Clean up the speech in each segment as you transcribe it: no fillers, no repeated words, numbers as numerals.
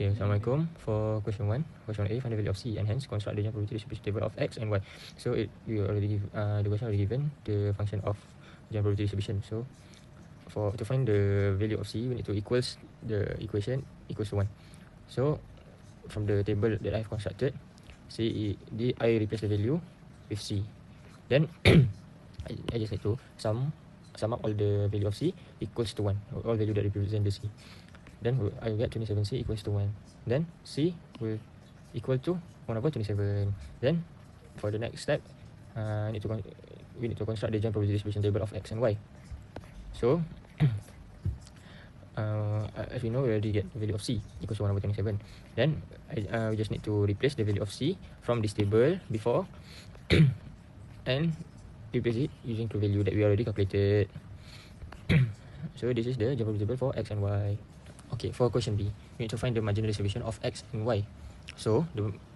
Okay, Assalamualaikum. For question 1, question 1A, find the value of C and hence construct the general probability distribution table of X and Y. So you already give, the question already given the function of general probability distribution. So to find the value of C, we need to equals the equation equals to 1. So from the table that I've constructed, I replace the value with C. Then I just need to sum up all the value of C equals to 1. All value that represent the C. Then I will get 27C equals to 1. Then C will equal to 1 over 27. Then for the next step, we need to construct the general probability distribution table of X and Y. So as we know, we already get the value of C equals to 1 over 27. Then we just need to replace the value of C from this table before and replace it using the value that we already calculated. So this is the general table for X and Y. Okay, for question B, we need to find the marginal distribution of X and Y. So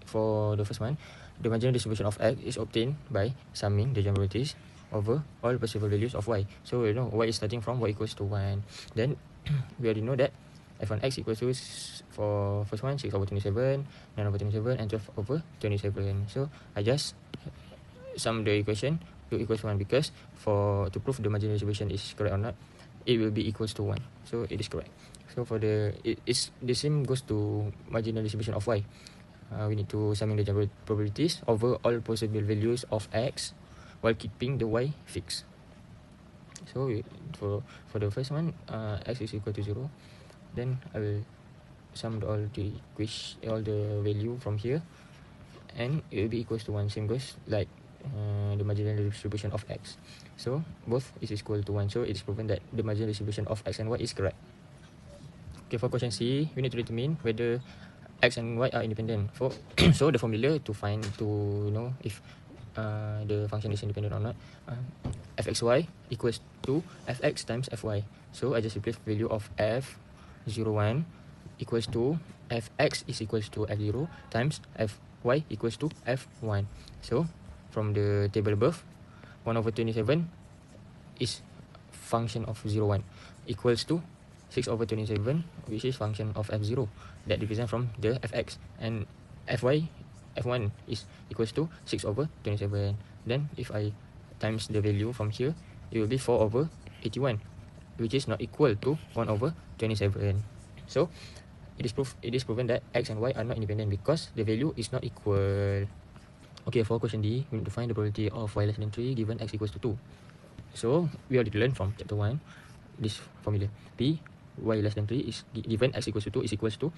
for the first one, the marginal distribution of X is obtained by summing the general probabilities over all possible values of Y. So you know Y is starting from Y equals to 1. Then we already know that f1x equals to, for first one, 6 over 27, 9 over 27, and 12 over 27. So I just sum the equation to equals to 1 because to prove the marginal distribution is correct or not, it will be equals to 1. So it is correct. So for the same goes to marginal distribution of Y. We need to sum in the general probabilities over all possible values of X while keeping the Y fixed. So for the first one, X is equal to 0. Then I will sum all the value from here, and it will be equals to 1. Same goes like the marginal distribution of X. So both is equal to 1. So it is proven that the marginal distribution of X and Y is correct. Okay, for question C, we need to determine whether X and Y are independent. So the formula to know if the function is independent or not, fxy equals to fx times fy. So I just replace the value of f01 equals to fx is equals to f0 times fy equals to f1. So from the table above, 1 over 27 is function of 01 equals to 6 over 27, which is function of f0 that represent from the fx, and f1 is equals to 6 over 27. Then if I times the value from here, it will be 4 over 81, which is not equal to 1 over 27. So it is proven that X and Y are not independent because the value is not equal. Okay, for question D, we need to find the probability of Y less than 3 given X equals to 2. So we already learned from chapter 1 this formula. P Y less than 3 is given X equals to 2 is equals to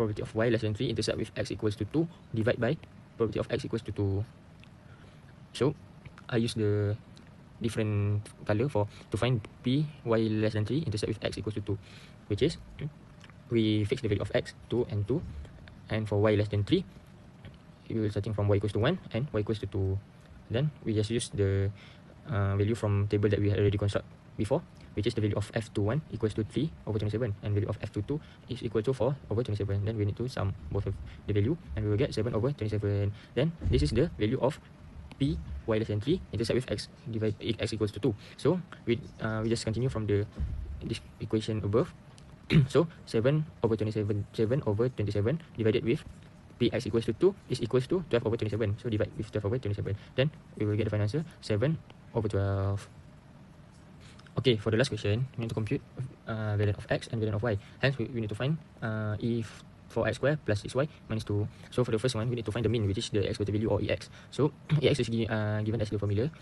probability of Y less than 3 intersect with X equals to 2 divided by probability of X equals to 2. So I use the different color to find P Y less than 3 intersect with X equals to 2, which is we fix the value of X 2 and 2, and for Y less than 3 we will starting from Y equals to 1 and Y equals to 2. Then we just use the value from table that we had already construct before, which is the value of f21 equals to 3 over 27, and value of f22 is equal to 4 over 27. Then we need to sum both of the value, and we will get 7 over 27. Then this is the value of P Y less than 3 intersect with X divided X equals to 2. So we just continue from this equation above. So 7 over 27 divided with Px equals to 2 is equals to 12 over 27. So divide with 12 over 27. Then we will get the final answer 7 over 12. Okay, for the last question, we need to compute variant of X and variant of Y. Hence, we need to find if for X squared plus 6Y minus 2. So for the first one, we need to find the mean, which is the expected value, or EX. So EX is given as the formula.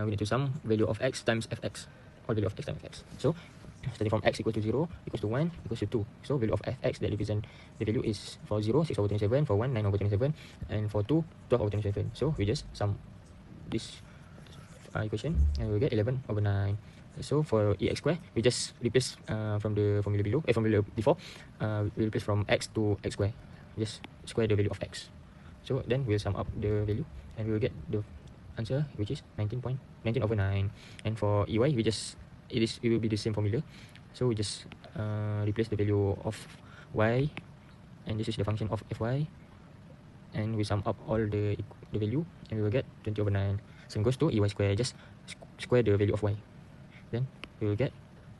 We need to sum value of X times Fx, or value of X times Fx. So starting from X equals to 0, equals to 1, equals to 2. So value of Fx that represent the value is for 0, 6 over 27, for 1, 9 over 27, and for 2, 12 over 27. So we just sum this equation and we will get 11 over 9. So for EX square, we just replace from the formula below, formula before, we replace from X to X square. Just square the value of X. So then we'll sum up the value and we will get the answer, which is 19 over 9. And for EY, it will be the same formula. So we just replace the value of Y, and this is the function of Fy, and we sum up all the value and we will get 20 over 9. Same goes to EY square, just square the value of Y. Then we will get,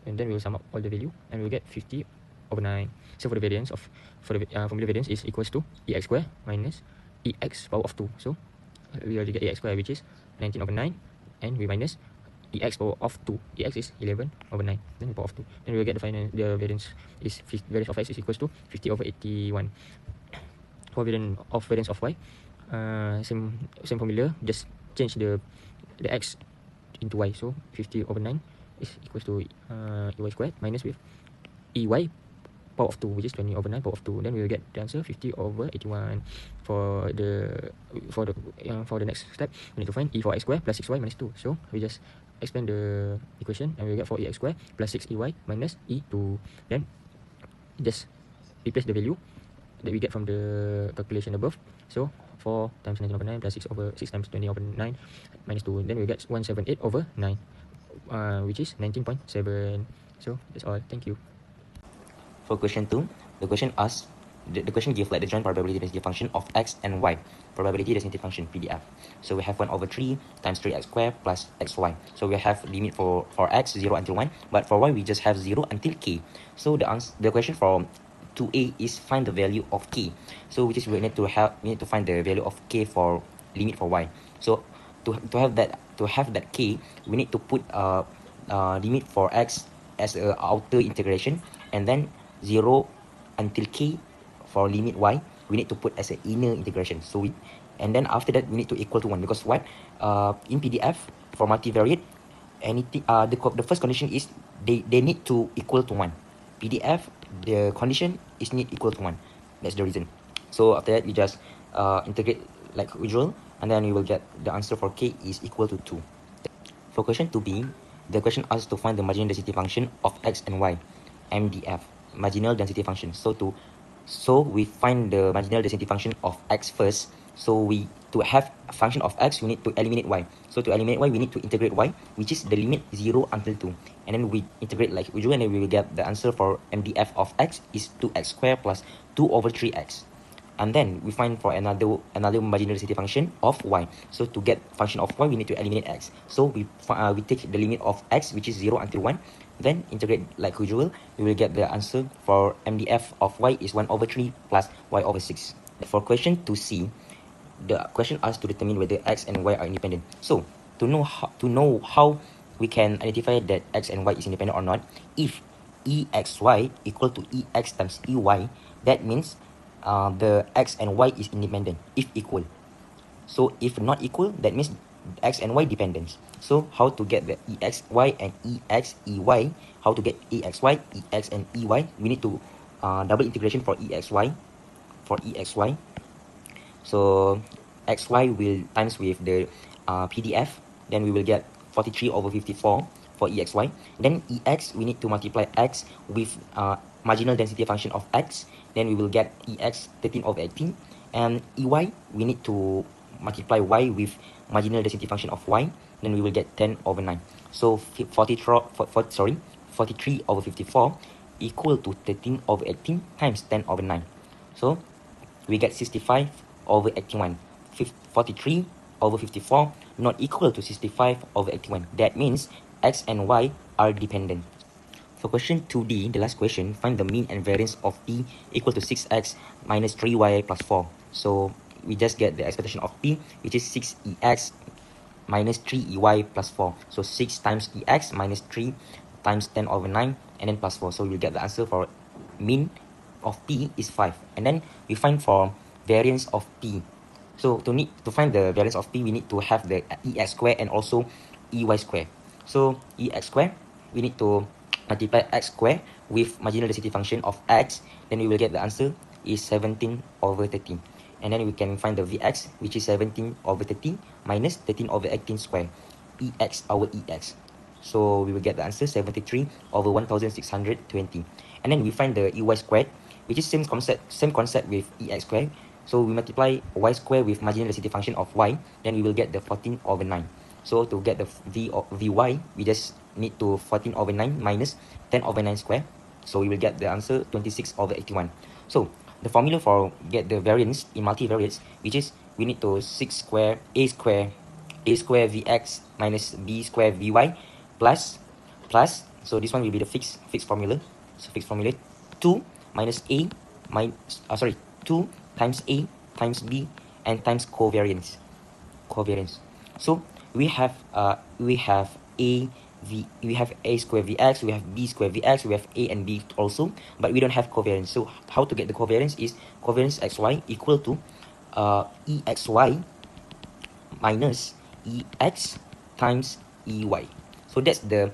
and then we will sum up all the value and we will get 50 over 9. So for the variance of formula variance is equals to EX square minus EX power of 2. So we already get EX square, which is 19 over 9, and we minus EX power of 2. EX is 11 over 9. Then the power of 2. Then we will get the variance is variance of X is equals to 50 over 81. For variance of Y, same formula, just change the X into Y. So 50 over 9 is equals to EY squared minus with EY power of 2, which is 20 over 9 power of 2. Then we will get the answer 50 over 81. For the next step, we need to find E for X squared plus 6Y minus 2. So we just expand the equation, and we will get 4EX squared plus 6EY minus E2. Then just replace the value that we get from the calculation above. So 4 times 19 over 9 plus 6 times 20 over 9 minus 2. Then we get 178 over 9, which is 19.7. So that's all. Thank you. For question 2, the question asks, the question gives like the joint probability density function of X and Y. Probability density function, PDF. So we have 1 over 3 times 3x squared plus xy. So we have limit for x 0 until 1, but for y we just have 0 until k. So the question from 2a is find the value of k. So which is we need to find the value of k for limit for y. So to have that k, we need to put limit for x as a outer integration, and then 0 until k for limit y we need to put as an inner integration. So and then after that we need to equal to 1, because what in PDF for multivariate, anything the first condition is they need to equal to 1. PDF, the condition is need equal to 1. That's the reason. So after that, you just integrate like usual, and then you will get the answer for k is equal to 2. For question 2b, the question asks to find the marginal density function of x and y, MDF, marginal density function. So we find the marginal density function of x first. So to have a function of x, we need to eliminate y. So to eliminate y, we need to integrate y, which is the limit 0 until 2. And then we integrate like usual, and then we will get the answer for MDF of x is 2x squared plus 2 over 3x. And then we find for another marginal density function of y. So to get function of y, we need to eliminate x. So we take the limit of x, which is 0 until 1. Then integrate like usual, we will get the answer for MDF of y is 1 over 3 plus y over 6. For question 2c, the question asks to determine whether x and y are independent. So to know how we can identify that x and y is independent or not, if exy equal to ex times ey, that means the x and y is independent if equal. So if not equal, that means x and y dependence. So how to get the exy and exey? How to get exy, ex and ey? We need to double integration for exy. So xy will times with the PDF. Then we will get 43 over 54 for exy. Then ex, we need to multiply x with marginal density function of x. Then we will get ex 13 over 18. And ey, we need to multiply y with marginal density function of y. Then we will get 10 over 9. So 43 over 54 equal to 13 over 18 times 10 over 9. So we get 65 over 81. 43 over 54 not equal to 65 over 81. That means x and y are dependent. For question 2d, the last question, find the mean and variance of p equal to 6x minus 3y plus 4. So we just get the expression of p, which is 6ex minus 3ey plus 4. So 6 times ex minus 3 times 10 over 9 and then plus 4. So we'll get the answer for mean of p is 5. And then we find for variance of p. So to find the variance of p, we need to have the ex square and also ey square. So ex square, we need to multiply x square with marginal density function of x. Then we will get the answer is 17 over 13. And then we can find the Vx, which is 17 over 13 minus 13 over 18 square. Ex, our Ex. So we will get the answer 73 over 1620. And then we find the Ey squared, which is same concept with Ex squared. So we multiply y squared with marginal density function of y. Then we will get the 14 over 9. So to get the Vy, we just need to 14 over 9 minus 10 over 9 square. So we will get the answer 26 over 81. So the formula for get the variance in multivariates, which is we need to 6 square a square Vx minus b square Vy plus, so this one will be the fixed formula. So fixed formula 2 minus A minus 2 times A times B and times covariance. So we have we have A square Vx, we have B square Vx, we have A and B also, but we don't have covariance. So how to get the covariance is covariance xy equal to EXY minus EX times EY. So that's the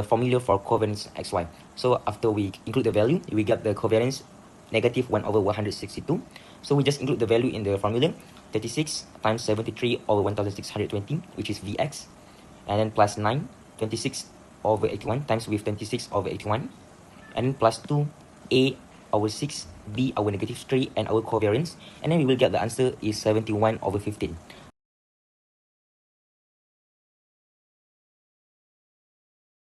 formula for covariance xy. So after we include the value, we get the covariance negative 1 over 162. So we just include the value in the formula, 36 times 73 over 1620, which is Vx, and then plus 9, 26 over 81 times with 26 over 81, and then plus 2, A our 6, B our negative 3, and our covariance, and then we will get the answer is 71 over 15.